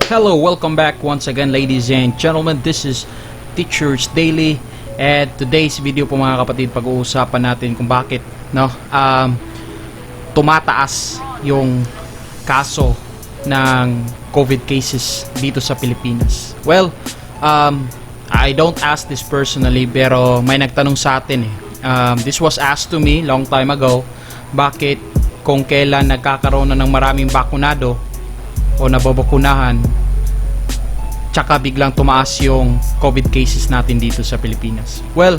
Hello, welcome back once again, ladies and gentlemen. This is Teacher's Daily, and today's video po mga kapatid, pag-uusapan natin kung bakit tumataas yung kaso ng COVID cases dito sa Pilipinas. Well, I don't ask this personally, pero may nagtanong sa atin this was asked to me long time ago, bakit kung kailan nagkakaroon na ng maraming bakunado o nababakunahan, tsaka biglang tumaas yung COVID cases natin dito sa Pilipinas. Well,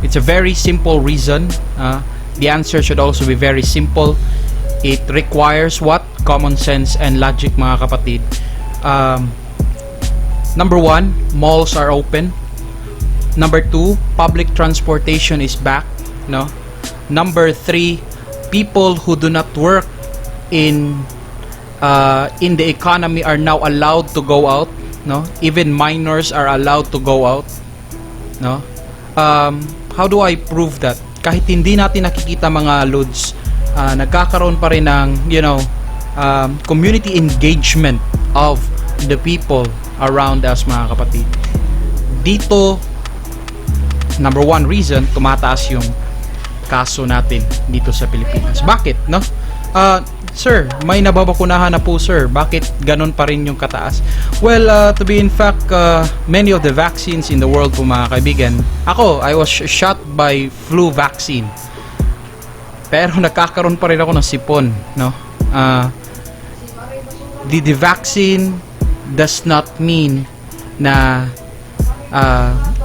it's a very simple reason. The answer should also be very simple. It requires what? Common sense and logic, mga kapatid. Number one, malls are open. Number two, public transportation is back. No? Number three, people who do not work in the economy are now allowed to go out. No, even minors are allowed to go out. No, how do I prove that? Kahit hindi natin nakikita mga loads, nagkakaroon pa rin ng community engagement of the people around us, mga kapatid. Dito, number one reason, tumataas yung kaso natin dito sa Pilipinas. Bakit? No? Sir, may nababakunahan na po, sir. Bakit ganun pa rin yung kataas? Well, to be in fact, many of the vaccines in the world po, mga kaibigan, I was shot by flu vaccine. Pero nakakaroon pa rin ako ng sipon, no? The vaccine does not mean na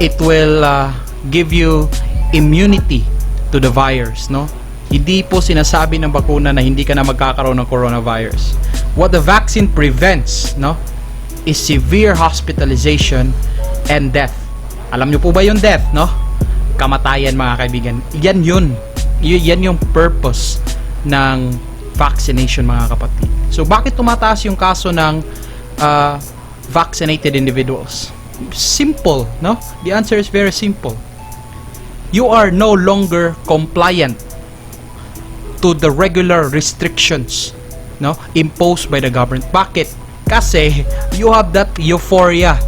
it will give you immunity to the virus, no? Hindi po sinasabi ng bakuna na hindi ka na magkakaroon ng coronavirus. What the vaccine prevents, no, is severe hospitalization and death. Alam niyo po ba yung death, no? Kamatayan, mga kaibigan. Yan yung purpose ng vaccination, mga kapatid. So, bakit tumataas yung kaso ng vaccinated individuals? Simple, no? The answer is very simple. You are no longer compliant to the regular restrictions, no, imposed by the government. Bakit? Kasi you have that euphoria,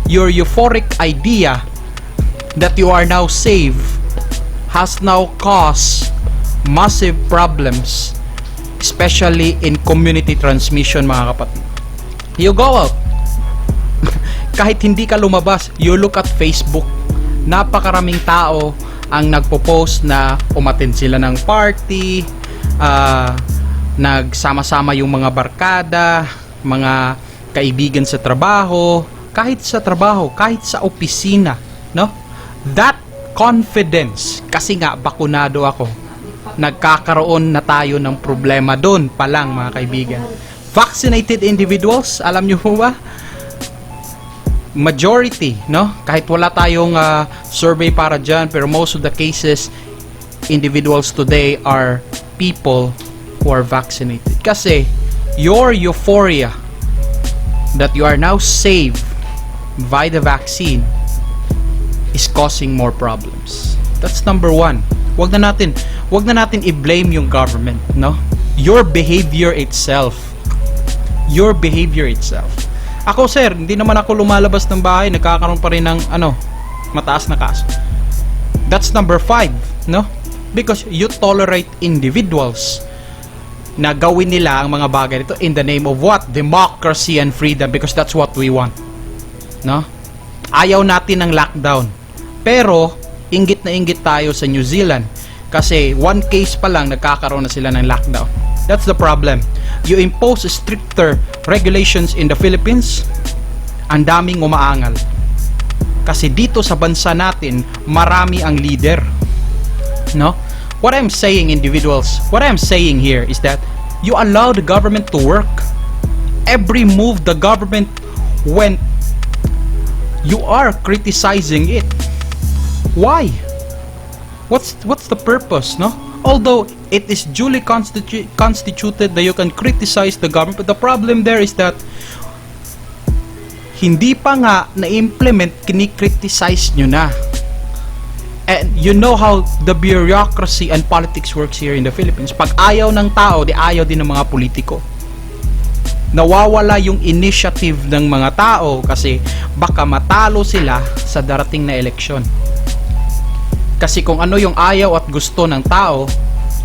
your euphoric idea that you are now safe has now caused massive problems, especially in community transmission, mga kapatid. You go out, kahit hindi ka lumabas, you look at Facebook, napakaraming tao ang nagpo-post na umattend sila ng party, nagsama-sama yung mga barkada, mga kaibigan sa trabaho, kahit sa opisina, no? That confidence, kasi nga bakunado ako, nagkakaroon na tayo ng problema doon pa lang, mga kaibigan. Vaccinated individuals, alam niyo po ba? Majority, no? Kahit wala tayong survey para dyan, pero most of the cases, individuals today are people who are vaccinated. Kasi your euphoria that you are now safe by the vaccine is causing more problems. That's number one. Wag na natin i-blame yung government, no? Your behavior itself. Ako, sir, hindi naman ako lumalabas ng bahay, nagkakaroon pa rin ng mataas na kaso. That's number 5, no? Because you tolerate individuals na gawin nila ang mga bagay nito in the name of what? Democracy and freedom, because that's what we want. No? Ayaw natin ng lockdown. Pero inggit na inggit tayo sa New Zealand kasi one case pa lang nagkakaroon na sila ng lockdown. That's the problem. You impose stricter regulations in the Philippines, ang daming umaangal. Kasi dito sa bansa natin, marami ang leader. No? What I'm saying here is that you allow the government to work. Every move the government went, you are criticizing it. Why? What's the purpose, no? Although it is duly constituted that you can criticize the government, but the problem there is that hindi pa nga na-implement, kini-criticize nyo na. And you know how the bureaucracy and politics works here in the Philippines. Pag ayaw ng tao, di ayaw din ng mga politiko. Nawawala yung initiative ng mga tao kasi baka matalo sila sa darating na eleksyon. Kasi kung ano yung ayaw at gusto ng tao,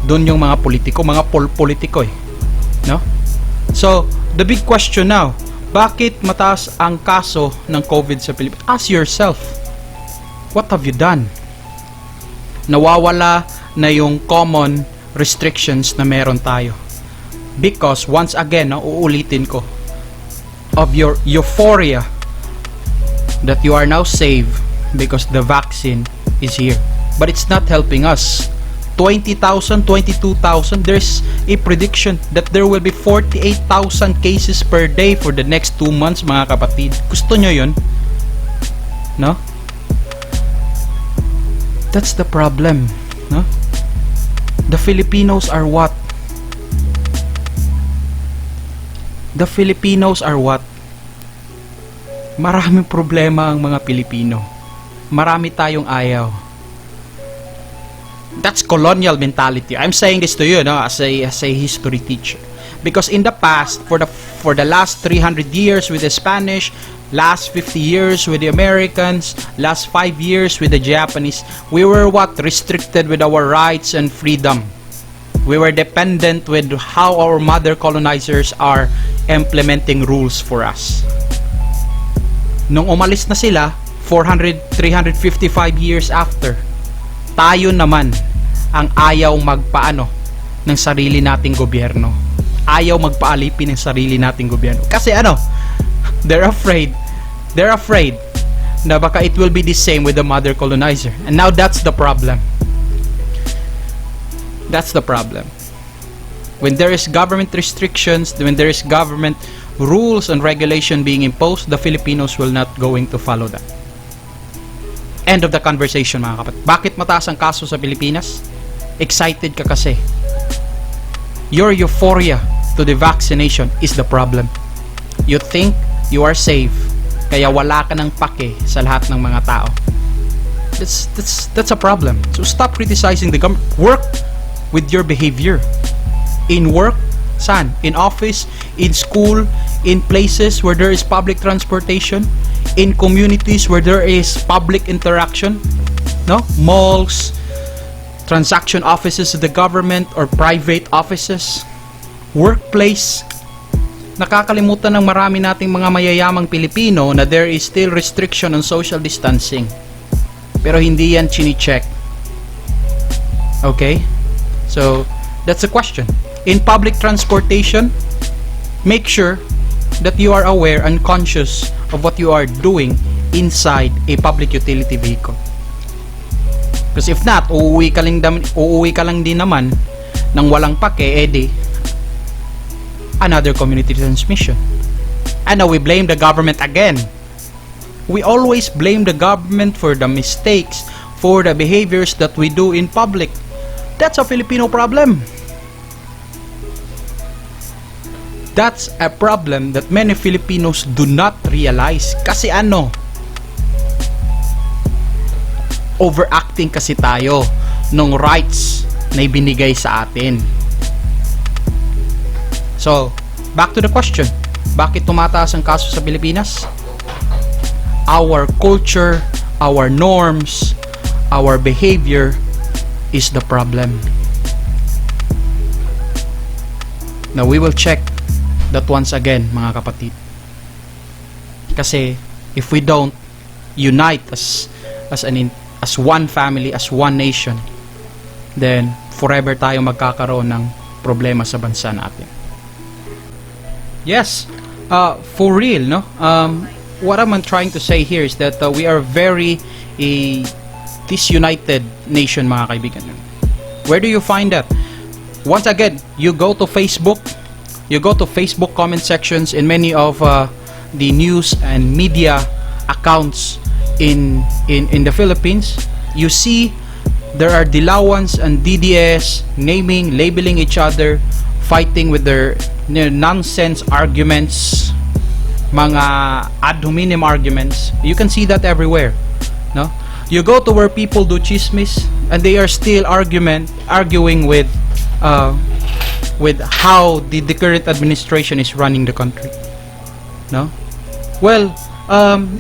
doon yung mga politiko, mga politiko eh. No? So, the big question now, bakit mataas ang kaso ng COVID sa Pilipinas? Ask yourself, what have you done? Nawawala na yung common restrictions na meron tayo. Because, once again, uulitin ko, of your euphoria that you are now safe because the vaccine is here. But it's not helping us. 20,000, 22,000, there's a prediction that there will be 48,000 cases per day for the next 2 months, mga kapatid. Gusto nyo yun? No? That's the problem. No? The Filipinos are what? The Filipinos are what? Maraming problema ang mga Pilipino. Marami tayong ayaw. That's colonial mentality. I'm saying this to you, no, as a history teacher. Because in the past, for the last 300 years with the Spanish, last 50 years with the Americans, last 5 years with the Japanese, we were what? Restricted with our rights and freedom. We were dependent with how our mother colonizers are implementing rules for us. Nung umalis na sila, 355 years after, tayo naman ang ayaw magpaano ng sarili nating gobyerno. Ayaw magpaalipin ng sarili nating gobyerno. Kasi ano, they're afraid na baka it will be the same with the mother colonizer. And now that's the problem. That's the problem. When there is government restrictions, when there is government rules and regulation being imposed, the Filipinos will not going to follow that. End of the conversation, mga kapatid. Bakit mataas ang kaso sa Pilipinas? Excited ka kasi. Your euphoria to the vaccination is the problem. You think you are safe, kaya wala ka ng pake sa lahat ng mga tao. That's a problem. So stop criticizing the government. Work with your behavior. In work, saan? In office, in school, in places where there is public transportation, in communities where there is public interaction, no? Malls, transaction offices of the government or private offices, workplace. Nakakalimutan ng marami nating mga mayayamang Pilipino na there is still restriction on social distancing. Pero hindi yan chini-check. Okay? So, that's a question. In public transportation, make sure that you are aware and conscious of what you are doing inside a public utility vehicle. Because if not, uuwi ka lang din naman ng walang pake, edi another community transmission. And now we blame the government again. We always blame the government for the mistakes, for the behaviors that we do in public. That's a Filipino problem. That's a problem that many Filipinos do not realize. Kasi ano? Overacting kasi tayo ng rights na ibinigay sa atin. So, back to the question. Bakit tumataas ang kaso sa Pilipinas? Our culture, our norms, our behavior is the problem. Now, we will check that once again, mga kapatid. Kasi if we don't unite as one family, as one nation, then forever tayo magkakaroon ng problema sa bansa natin. Yes, for real, no? What I'm trying to say here is that we are very disunited nation, mga kaibigan. Where do you find that? Once again, you go to Facebook comment sections in many of the news and media accounts in the Philippines. You see there are Dilawans and DDS labeling each other, fighting with their nonsense arguments, mga ad hominem arguments. You can see that everywhere, no? You go to where people do chismis and they are still arguing with with how the current administration is running the country. No? Well,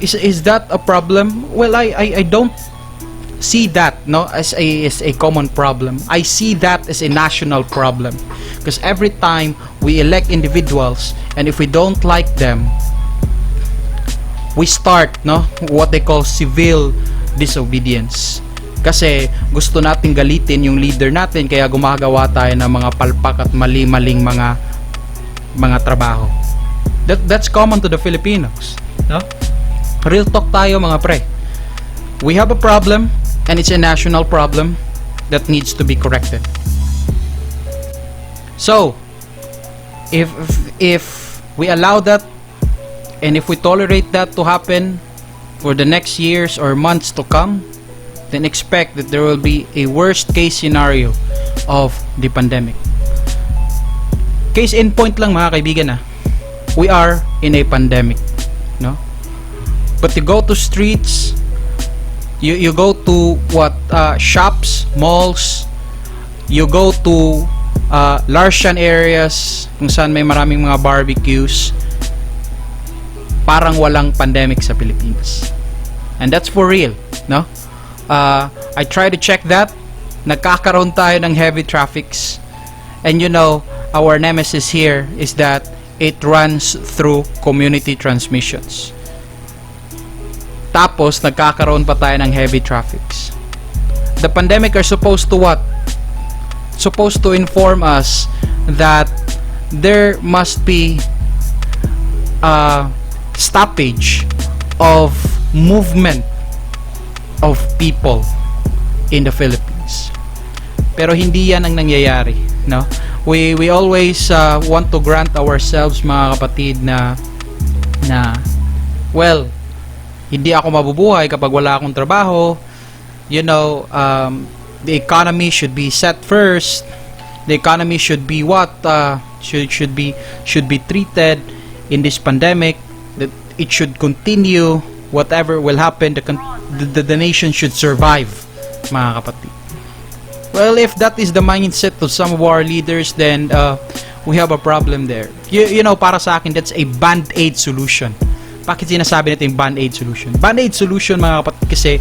is that a problem? Well, I don't see that, no, as a common problem. I see that as a national problem, because every time we elect individuals, and if we don't like them, we start, no, what they call civil disobedience. Kasi gusto nating galitin yung leader natin, kaya gumagawa tayo ng mga palpak at mali-maling mga trabaho. That's common to the Filipinos, no? Real talk tayo, mga pre. We have a problem, and it's a national problem that needs to be corrected. So, if we allow that, and if we tolerate that to happen for the next years or months to come, then expect that there will be a worst case scenario of the pandemic. Case in point lang, mga kaibigan, we are in a pandemic, no? But you go to streets, you go to shops, malls, you go to Larsian areas kung saan may maraming mga barbecues, parang walang pandemic sa Pilipinas. And that's for real, no? I try to check that. Nagkakaroon tayo ng heavy traffics. And you know, our nemesis here is that it runs through community transmissions. Tapos, nagkakaroon pa tayo ng heavy traffics. The pandemic are supposed to what? Supposed to inform us that there must be a stoppage of movement of people in the Philippines. Pero hindi yan ang nangyayari, no? We always want to grant ourselves, mga kapatid, na well, hindi ako mabubuhay kapag wala akong trabaho. You know, the economy should be set first. The economy should be what should be treated in this pandemic. That it should continue. Whatever will happen, the nation should survive, mga kapatid. Well, if that is the mindset of some of our leaders, then we have a problem there. You know, para sa akin, that's a band-aid solution. Bakit sinasabi natin band-aid solution? Band-aid solution, mga kapatid, kasi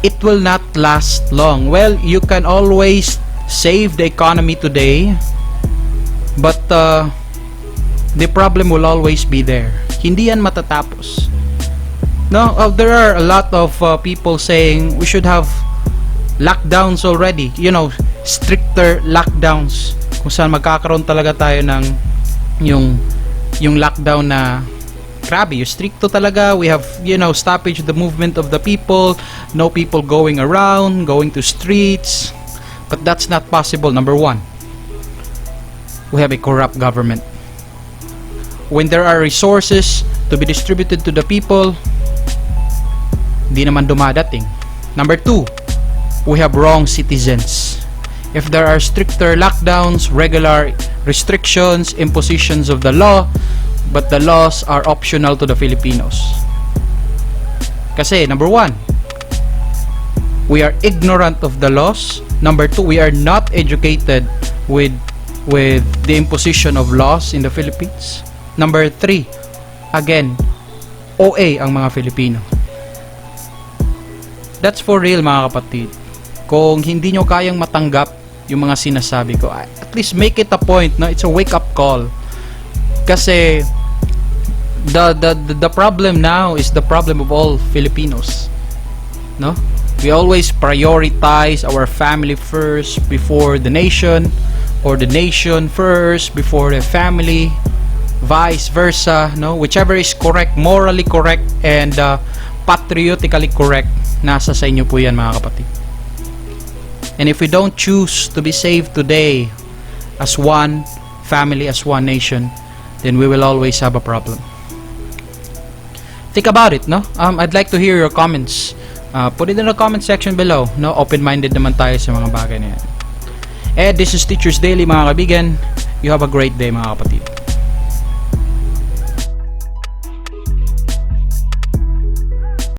it will not last long. Well, you can always save the economy today, but the problem will always be there. Hindi yan matatapos. No, there are a lot of people saying we should have lockdowns already. You know, stricter lockdowns. Kung saan magkakaroon talaga tayo ng yung lockdown na grabe, yung stricto talaga. We have, you know, stoppage the movement of the people. No people going around, going to streets. But that's not possible. Number one, we have a corrupt government. When there are resources to be distributed to the people, di naman dumadating. Number two, we have wrong citizens. If there are stricter lockdowns, regular restrictions, impositions of the law, but the laws are optional to the Filipinos. Kasi, number one, we are ignorant of the laws. Number two, we are not educated with the imposition of laws in the Philippines. Number three, again, OA ang mga Filipino. That's for real, mga kapatid. Kung hindi nyo kayang matanggap yung mga sinasabi ko, at least make it a point, no? It's a wake-up call. Kasi the problem now is the problem of all Filipinos, no? We always prioritize our family first before the nation, or the nation first before the family, vice versa, no? Whichever is correct, morally correct, and patriotically correct, nasa sa inyo po yan, mga kapatid. And if we don't choose to be saved today as one family, as one nation, then we will always have a problem. Think about it, no? I'd like to hear your comments. Put it in the comment section below, no? Open-minded naman tayo sa mga bagay na yan. And this is Teacher's Daily, mga kaibigan. You have a great day, mga kapatid.